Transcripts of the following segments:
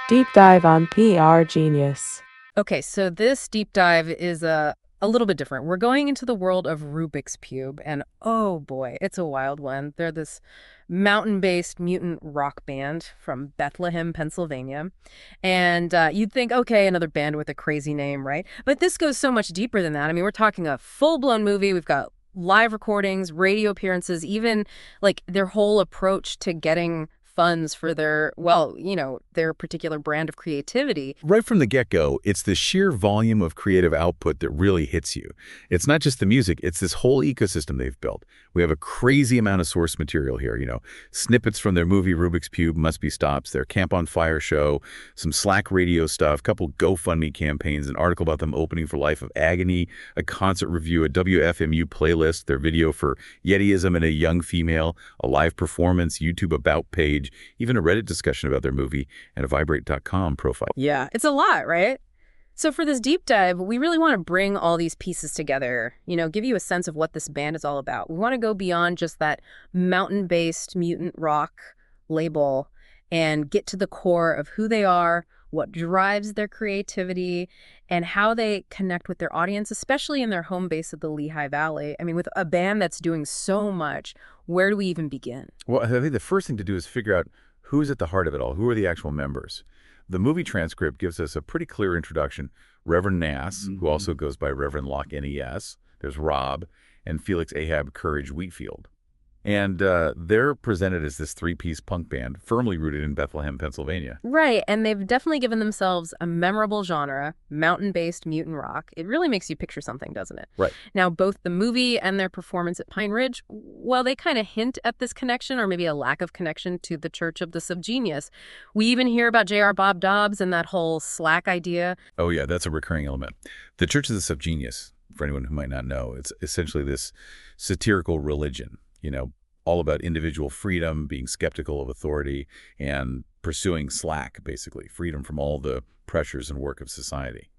Deep dive on PR genius. Okay, so this deep dive is a little bit different. We're going into the world of Rubik's Cube, and oh boy, it's a wild one. They're this mountain-based mutant rock band from Bethlehem, Pennsylvania. And you'd think, okay, another band with a crazy name, right? But this goes so much deeper than that. I mean, we're talking a full-blown movie. We've got live recordings, radio appearances, even like their whole approach to getting funds for their, well, their particular brand of creativity. Right from the get-go, it's the sheer volume of creative output that really hits you. It's not just the music, it's this whole ecosystem they've built. We have a crazy amount of source material here, snippets from their movie Rubik's Cube Must Be Stopped, their Camp on Fire show, some Slack radio stuff, a couple GoFundMe campaigns, an article about them opening for Life of Agony, a concert review, a WFMU playlist, their video for Yetiism and a young female, a live performance, YouTube About page, even a Reddit discussion about their movie, and a Vibrate.com profile. Yeah, it's a lot, right? So for this deep dive, we really want to bring all these pieces together, give you a sense of what this band is all about. We want to go beyond just that mountain-based mutant rock label and get to the core of who they are, what drives their creativity, and how they connect with their audience, especially in their home base of the Lehigh Valley. I mean, with a band that's doing so much, where do we even begin? Well, I think the first thing to do is figure out who's at the heart of it all. Who are the actual members? The movie transcript gives us a pretty clear introduction. Reverend Nass, who also goes by Reverend Locke N.E.S. There's Rob and Felix Ahab Courage Wheatfield. And they're presented as this three-piece punk band firmly rooted in Bethlehem, Pennsylvania. Right, and they've definitely given themselves a memorable genre, mountain-based mutant rock. It really makes you picture something, doesn't it? Right. Now, both the movie and their performance at Pine Ridge, well, they kind of hint at this connection, or maybe a lack of connection, to the Church of the Subgenius. We even hear about J.R. Bob Dobbs and that whole Slack idea. Oh, yeah, that's a recurring element. The Church of the Subgenius, for anyone who might not know, it's essentially this satirical religion, all about individual freedom, being skeptical of authority, and pursuing slack, basically, freedom from all the pressures and work of society.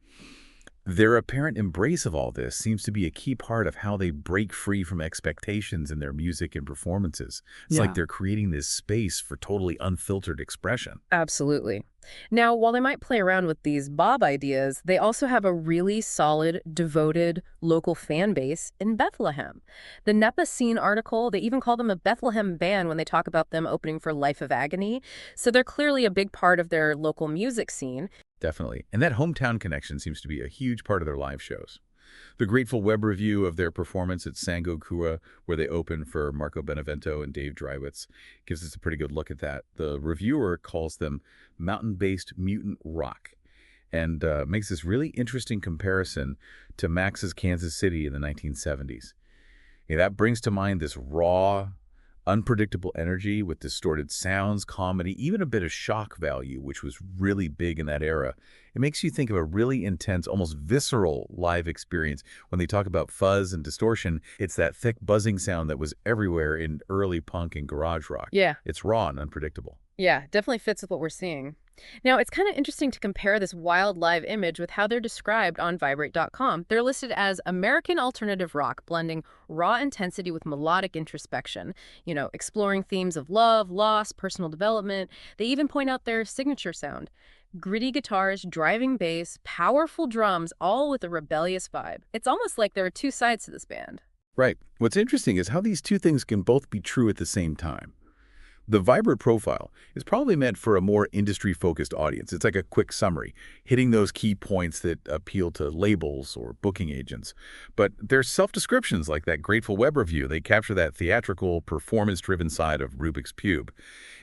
Their apparent embrace of all this seems to be a key part of how they break free from expectations in their music and performances. It's like they're creating this space for totally unfiltered expression. Absolutely. Now, while they might play around with these Bob ideas, they also have a really solid, devoted local fan base in Bethlehem. The NEPA Scene article, they even call them a Bethlehem band when they talk about them opening for Life of Agony. So they're clearly a big part of their local music scene. Definitely. And that hometown connection seems to be a huge part of their live shows. The grateful web review of their performance at Sango Kura, where they open for Marco Benevento and Dave Drywitz, gives us a pretty good look at that. The reviewer calls them mountain-based mutant rock and makes this really interesting comparison to Max's Kansas City in the 1970s. That brings to mind this raw, unpredictable energy with distorted sounds, comedy, even a bit of shock value, which was really big in that era. It makes you think of a really intense, almost visceral live experience. When they talk about fuzz and distortion, it's that thick buzzing sound that was everywhere in early punk and garage rock. Yeah. It's raw and unpredictable. Yeah, definitely fits with what we're seeing. Now, it's kind of interesting to compare this wild live image with how they're described on Vibrate.com. They're listed as American alternative rock, blending raw intensity with melodic introspection, exploring themes of love, loss, personal development. They even point out their signature sound. Gritty guitars, driving bass, powerful drums, all with a rebellious vibe. It's almost like there are two sides to this band. Right. What's interesting is how these two things can both be true at the same time. The Vibrate profile is probably meant for a more industry-focused audience. It's like a quick summary, hitting those key points that appeal to labels or booking agents. But there's self-descriptions like that grateful web review. They capture that theatrical, performance-driven side of Rubik's Cube.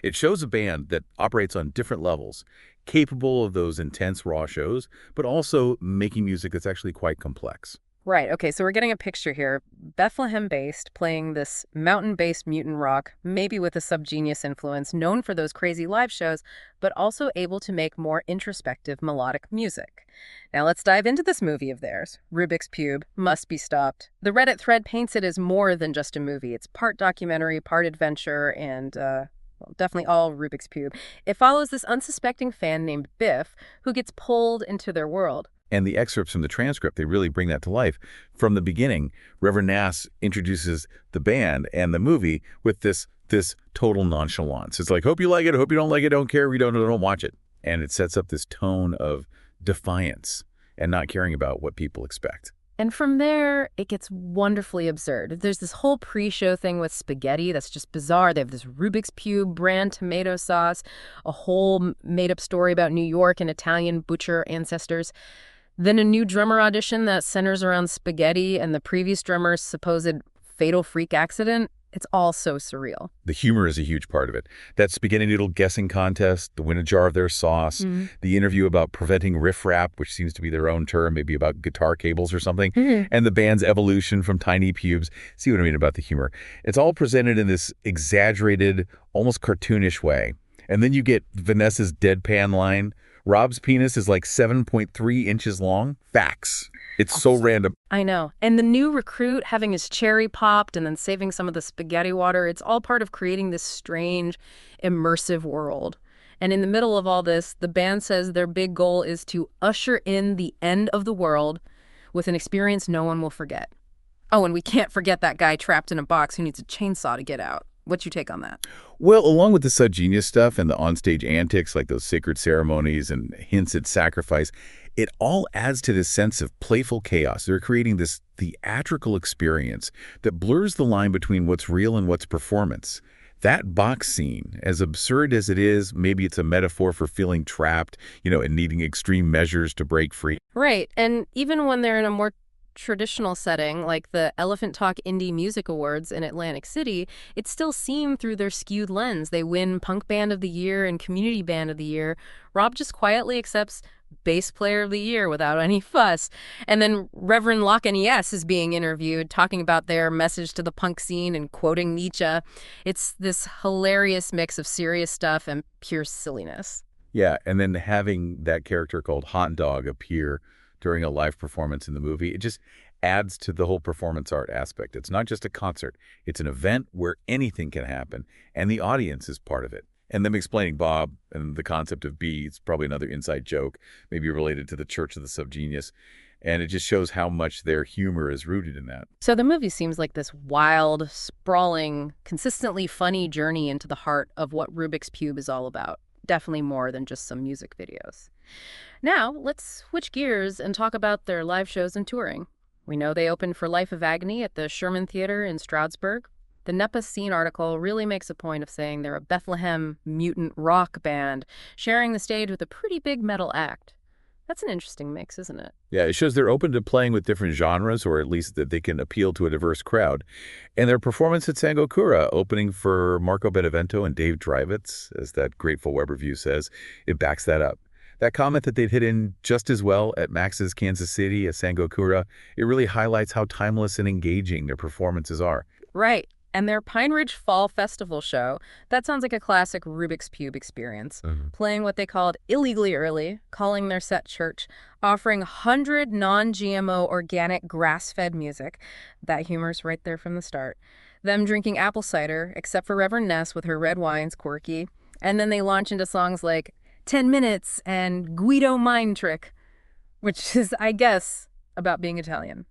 It shows a band that operates on different levels, capable of those intense raw shows, but also making music that's actually quite complex. Right. Okay. So we're getting a picture here. Bethlehem-based, playing this mountain-based mutant rock, maybe with a Subgenius influence, known for those crazy live shows, but also able to make more introspective melodic music. Now let's dive into this movie of theirs, Rubik's Cube Must Be Stopped. The Reddit thread paints it as more than just a movie. It's part documentary, part adventure, and well, definitely all Rubik's Cube. It follows this unsuspecting fan named Biff who gets pulled into their world. And the excerpts from the transcript, they really bring that to life. From the beginning, Reverend Nass introduces the band and the movie with this total nonchalance. It's like, hope you like it, hope you don't like it, don't care, we don't watch it. And it sets up this tone of defiance and not caring about what people expect. And from there, it gets wonderfully absurd. There's this whole pre-show thing with spaghetti that's just bizarre. They have this Rubik's Cube brand tomato sauce, a whole made-up story about New York and Italian butcher ancestors. Then a new drummer audition that centers around spaghetti and the previous drummer's supposed fatal freak accident. It's all so surreal. The humor is a huge part of it. That spaghetti noodle guessing contest, the win a jar of their sauce, the interview about preventing riffraff, which seems to be their own term, maybe about guitar cables or something, and the band's evolution from tiny pubes. See what I mean about the humor? It's all presented in this exaggerated, almost cartoonish way. And then you get Vanessa's deadpan line, Rob's penis is like 7.3 inches long. Facts. It's so random. I know. And the new recruit having his cherry popped and then saving some of the spaghetti water, it's all part of creating this strange, immersive world. And in the middle of all this, the band says their big goal is to usher in the end of the world with an experience no one will forget. Oh, and we can't forget that guy trapped in a box who needs a chainsaw to get out. What's your take on that? Well, along with the subgenius stuff and the onstage antics like those sacred ceremonies and hints at sacrifice, it all adds to this sense of playful chaos. They're creating this theatrical experience that blurs the line between what's real and what's performance. That box scene, as absurd as it is, maybe it's a metaphor for feeling trapped, and needing extreme measures to break free. Right. And even when they're in a more traditional setting, like the Elephant Talk Indie Music Awards in Atlantic City, it's still seen through their skewed lens. They win Punk Band of the Year and Community Band of the Year. Rob just quietly accepts Bass Player of the Year without any fuss. And then Reverend Locke N.E.S. is being interviewed, talking about their message to the punk scene and quoting Nietzsche. It's this hilarious mix of serious stuff and pure silliness. Yeah, and then having that character called Hot Dog appear during a live performance in the movie, it just adds to the whole performance art aspect. It's not just a concert. It's an event where anything can happen, and the audience is part of it. And them explaining Bob and the concept of B, it's probably another inside joke, maybe related to the Church of the Subgenius. And it just shows how much their humor is rooted in that. So the movie seems like this wild, sprawling, consistently funny journey into the heart of what Rubik's Cube is all about. Definitely more than just some music videos. Now, let's switch gears and talk about their live shows and touring. We know they opened for Life of Agony at the Sherman Theater in Stroudsburg. The NEPA Scene article really makes a point of saying they're a Bethlehem mutant rock band, sharing the stage with a pretty big metal act. That's an interesting mix, isn't it? Yeah, it shows they're open to playing with different genres, or at least that they can appeal to a diverse crowd. And their performance at 𝘍𝘪𝘴, opening for Marco Benevento and Dave Drivitz, as that Grateful Web review says, it backs that up. That comment that they'd hit in just as well at Max's Kansas City at 𝘍𝘪𝘴, it really highlights how timeless and engaging their performances are. Right. And their Pine Ridge Fall Festival show, that sounds like a classic Rubik's Cube experience. Playing what they called illegally early, calling their set church, offering 100 non-GMO organic grass-fed music. That humor's right there from the start. Them drinking apple cider, except for Reverend Ness with her red wine's quirky. And then they launch into songs like 10 Minutes and Guido Mind Trick, which is, I guess, about being Italian.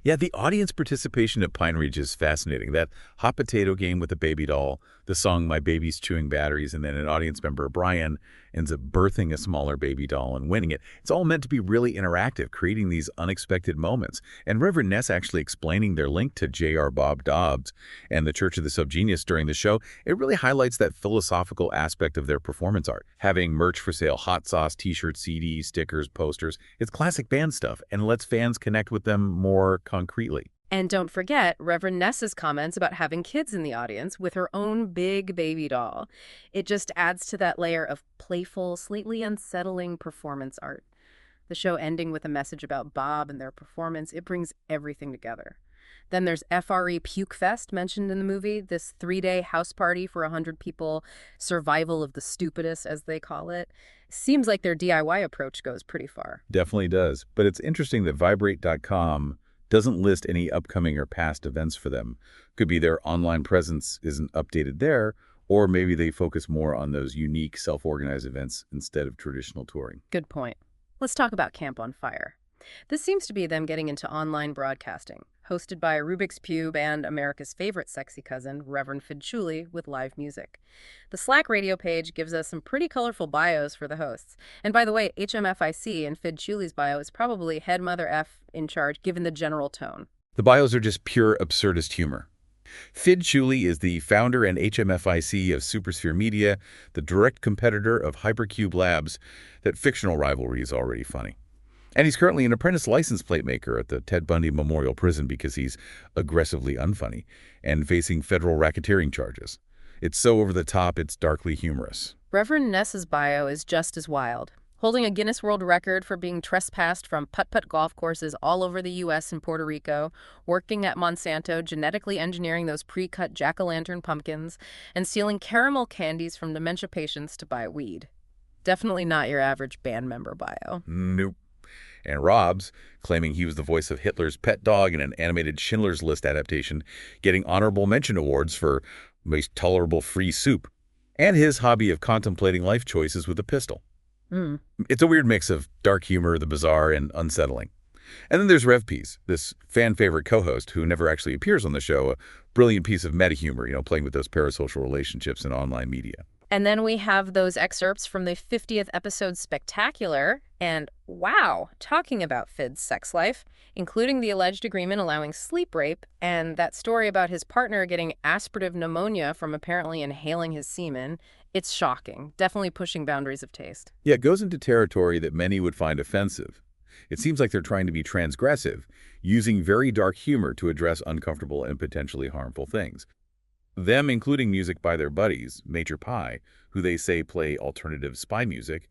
Yeah, the audience participation at Pine Ridge is fascinating. That hot potato game with the baby doll, the song My Baby's Chewing Batteries, and then an audience member, Brian, ends up birthing a smaller baby doll and winning it. It's all meant to be really interactive, creating these unexpected moments. And Reverend Ness actually explaining their link to J.R. Bob Dobbs and the Church of the Subgenius during the show, it really highlights that philosophical aspect of their performance art. Having merch for sale, hot sauce, t-shirts, CDs, stickers, posters. It's classic band stuff and lets fans connect with them more concretely. And don't forget Reverend Ness's comments about having kids in the audience with her own big baby doll. It just adds to that layer of playful, slightly unsettling performance art. The show ending with a message about Bob and their performance, it brings everything together. Then there's FRE Puke Fest mentioned in the movie, this 3-day house party for 100 people, survival of the stupidest, as they call it. Seems like their DIY approach goes pretty far. Definitely does. But it's interesting that Vibrate.com doesn't list any upcoming or past events for them. Could be their online presence isn't updated there, or maybe they focus more on those unique self-organized events instead of traditional touring. Good point. Let's talk about Camp on Fire. This seems to be them getting into online broadcasting, hosted by Rubik's Cube and America's favorite sexy cousin, Reverend 𝘍𝘪𝘨, with live music. The Slack radio page gives us some pretty colorful bios for the hosts. And by the way, HMFIC in 𝘍𝘪𝘨's bio is probably head mother F in charge, given the general tone. The bios are just pure absurdist humor. 𝘍𝘪𝘨 is the founder and HMFIC of Supersphere Media, the direct competitor of Hypercube Labs. That fictional rivalry is already funny. And he's currently an apprentice license plate maker at the Ted Bundy Memorial Prison because he's aggressively unfunny and facing federal racketeering charges. It's so over the top, it's darkly humorous. Reverend Ness's bio is just as wild, holding a Guinness World Record for being trespassed from putt-putt golf courses all over the U.S. and Puerto Rico, working at Monsanto, genetically engineering those pre-cut jack-o'-lantern pumpkins, and stealing caramel candies from dementia patients to buy weed. Definitely not your average band member bio. Nope. And Rob's, claiming he was the voice of Hitler's pet dog in an animated Schindler's List adaptation, getting honorable mention awards for most tolerable free soup, and his hobby of contemplating life choices with a pistol. It's a weird mix of dark humor, the bizarre, and unsettling. And then there's 𝘍𝘪𝘨, this fan-favorite co-host who never actually appears on the show, a brilliant piece of meta-humor, playing with those parasocial relationships in online media. And then we have those excerpts from the 50th episode Spectacular, and wow, talking about Fid's sex life, including the alleged agreement allowing sleep rape, and that story about his partner getting aspirative pneumonia from apparently inhaling his semen. It's shocking, definitely pushing boundaries of taste. Yeah, it goes into territory that many would find offensive. It seems like they're trying to be transgressive, using very dark humor to address uncomfortable and potentially harmful things. Them including music by their buddies, Major Pie, who they say play alternative spy music.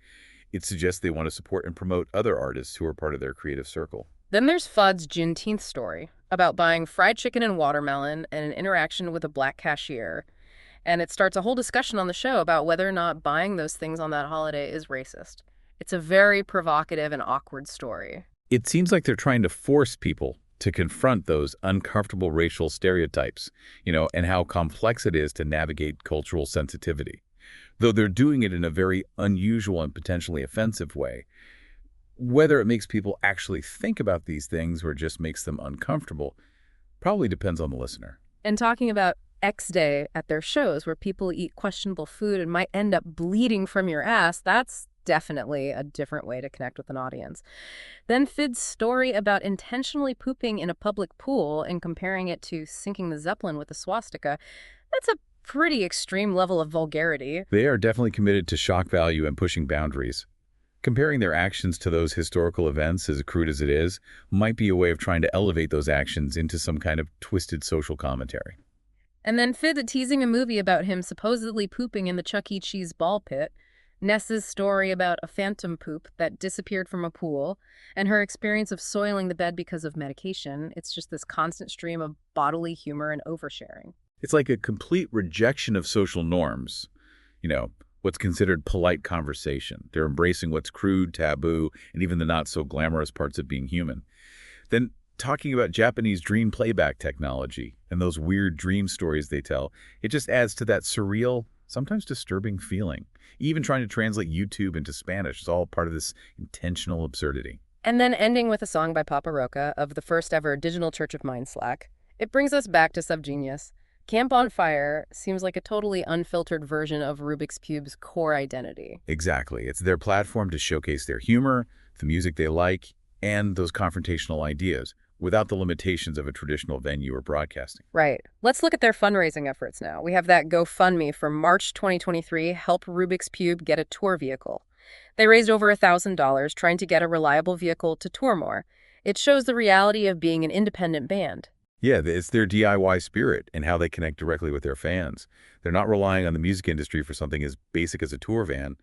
It suggests they want to support and promote other artists who are part of their creative circle. Then there's Fudd's Juneteenth story about buying fried chicken and watermelon and an interaction with a black cashier. And it starts a whole discussion on the show about whether or not buying those things on that holiday is racist. It's a very provocative and awkward story. It seems like they're trying to force people to confront those uncomfortable racial stereotypes, and how complex it is to navigate cultural sensitivity. Though they're doing it in a very unusual and potentially offensive way. Whether it makes people actually think about these things or just makes them uncomfortable probably depends on the listener. And talking about X Day at their shows where people eat questionable food and might end up bleeding from your ass, that's definitely a different way to connect with an audience. Then Fid's story about intentionally pooping in a public pool and comparing it to sinking the Zeppelin with a swastika, that's a pretty extreme level of vulgarity. They are definitely committed to shock value and pushing boundaries. Comparing their actions to those historical events, as crude as it is, might be a way of trying to elevate those actions into some kind of twisted social commentary. And then Fid teasing a movie about him supposedly pooping in the Chuck E. Cheese ball pit, Ness's story about a phantom poop that disappeared from a pool, and her experience of soiling the bed because of medication. It's just this constant stream of bodily humor and oversharing. It's like a complete rejection of social norms, what's considered polite conversation. They're embracing what's crude, taboo, and even the not-so-glamorous parts of being human. Then talking about Japanese dream playback technology and those weird dream stories they tell, it just adds to that surreal, sometimes disturbing feeling. Even trying to translate YouTube into Spanish is all part of this intentional absurdity. And then ending with a song by Papa Roca of the first ever Digital Church of Mind Slack. It brings us back to Subgenius. Camp on Fire seems like a totally unfiltered version of Rubik's Cube's core identity. Exactly. It's their platform to showcase their humor, the music they like, and those confrontational ideas, without the limitations of a traditional venue or broadcasting. Right. Let's look at their fundraising efforts now. We have that GoFundMe for March 2023, Help Rubik's Cube Get a Tour Vehicle. They raised over $1,000 trying to get a reliable vehicle to tour more. It shows the reality of being an independent band. Yeah, it's their DIY spirit and how they connect directly with their fans. They're not relying on the music industry for something as basic as a tour van,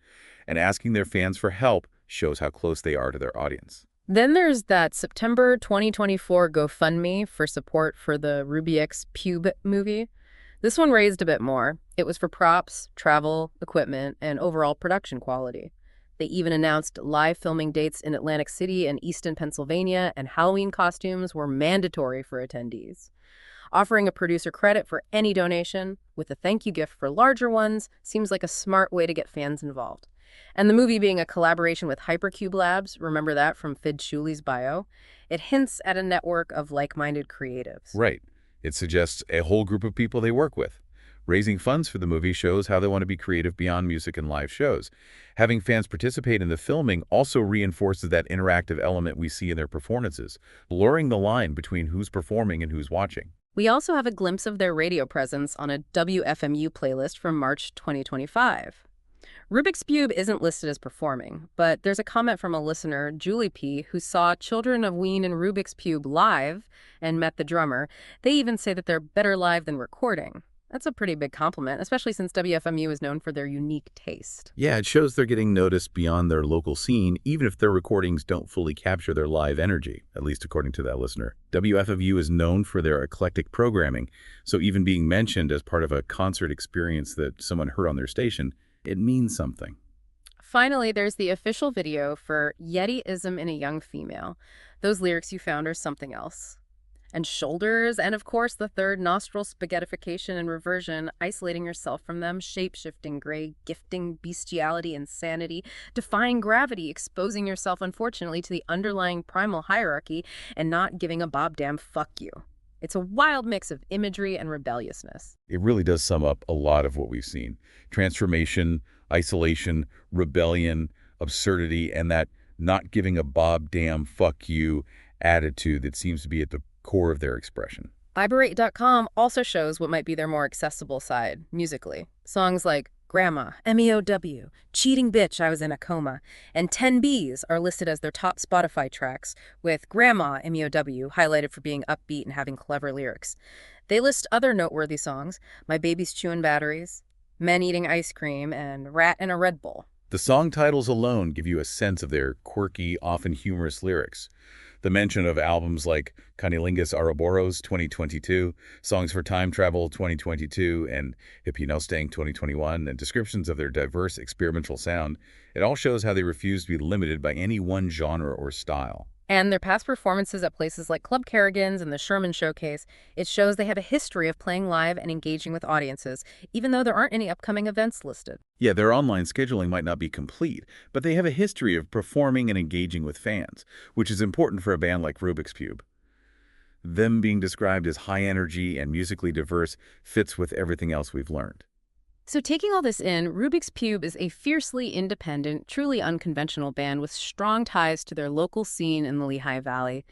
and asking their fans for help shows how close they are to their audience. Then there's that September 2024 GoFundMe for support for the Rubik's Cube movie. This one raised a bit more. It was for props, travel, equipment, and overall production quality. They even announced live filming dates in Atlantic City and Easton, Pennsylvania, and Halloween costumes were mandatory for attendees. Offering a producer credit for any donation with a thank you gift for larger ones seems like a smart way to get fans involved. And the movie being a collaboration with Hypercube Labs, remember that from Fid Shuli's bio? It hints at a network of like-minded creatives. Right. It suggests a whole group of people they work with. Raising funds for the movie shows how they want to be creative beyond music and live shows. Having fans participate in the filming also reinforces that interactive element we see in their performances, blurring the line between who's performing and who's watching. We also have a glimpse of their radio presence on a WFMU playlist from March 2025. Rubik's Cube isn't listed as performing, but there's a comment from a listener, Julie P., who saw Children of Ween and Rubik's Cube live and met the drummer. They even say that they're better live than recording. That's a pretty big compliment, especially since WFMU is known for their unique taste. Yeah, it shows they're getting noticed beyond their local scene, even if their recordings don't fully capture their live energy, at least according to that listener. WFMU is known for their eclectic programming, so even being mentioned as part of a concert experience that someone heard on their station, it means something. Finally, there's the official video for Yetiism in a Young Female. Those lyrics you found are something else. And shoulders, and of course the third nostril spaghettification and reversion, isolating yourself from them, shape-shifting gray, gifting bestiality and sanity, defying gravity, exposing yourself unfortunately to the underlying primal hierarchy, and not giving a damn fuck you. It's a wild mix of imagery and rebelliousness. It really does sum up a lot of what we've seen. Transformation, isolation, rebellion, absurdity, and that not giving a damn fuck you attitude that seems to be at the core of their expression. Viberate.com also shows what might be their more accessible side, musically. Songs like Grandma, MEOW, Cheating Bitch, I Was in a Coma, and 10 B's are listed as their top Spotify tracks, with Grandma, MEOW, highlighted for being upbeat and having clever lyrics. They list other noteworthy songs, My Baby's Chewing Batteries, Men Eating Ice Cream, and Rat in a Red Bull. The song titles alone give you a sense of their quirky, often humorous lyrics. The mention of albums like Cunnilingus Ouroboros 2022, Songs for Time Travel 2022, and Hypnostang 2021, and descriptions of their diverse experimental sound, it all shows how they refuse to be limited by any one genre or style. And their past performances at places like Club Kerrigan's and the Sherman Showcase, it shows they have a history of playing live and engaging with audiences, even though there aren't any upcoming events listed. Yeah, their online scheduling might not be complete, but they have a history of performing and engaging with fans, which is important for a band like Rubik's Cube. Them being described as high energy and musically diverse fits with everything else we've learned. So taking all this in, Rubik's Cube is a fiercely independent, truly unconventional band with strong ties to their local scene in the Lehigh Valley.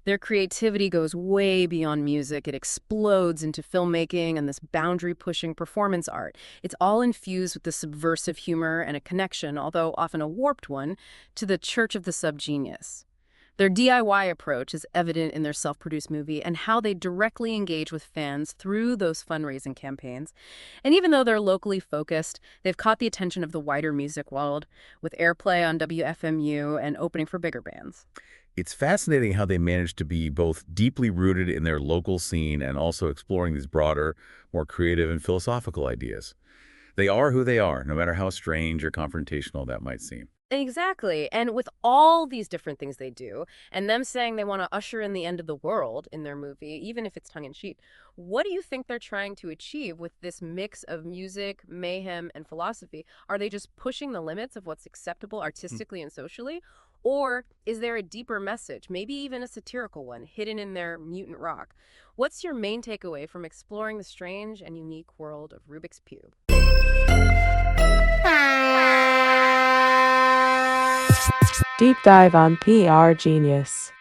Their creativity goes way beyond music. It explodes into filmmaking and this boundary-pushing performance art. It's all infused with the subversive humor and a connection, although often a warped one, to the Church of the Subgenius. Their DIY approach is evident in their self-produced movie and how they directly engage with fans through those fundraising campaigns. And even though they're locally focused, they've caught the attention of the wider music world, with airplay on WFMU and opening for bigger bands. It's fascinating how they managed to be both deeply rooted in their local scene and also exploring these broader, more creative and philosophical ideas. They are who they are, no matter how strange or confrontational that might seem. Exactly. And with all these different things they do, and them saying they want to usher in the end of the world in their movie, even if it's tongue-in-cheek, what do you think they're trying to achieve with this mix of music, mayhem, and philosophy? Are they just pushing the limits of what's acceptable artistically and socially? Or is there a deeper message, maybe even a satirical one, hidden in their mutant rock? What's your main takeaway from exploring the strange and unique world of Rubik's Cube? Deep dive on PR Genius.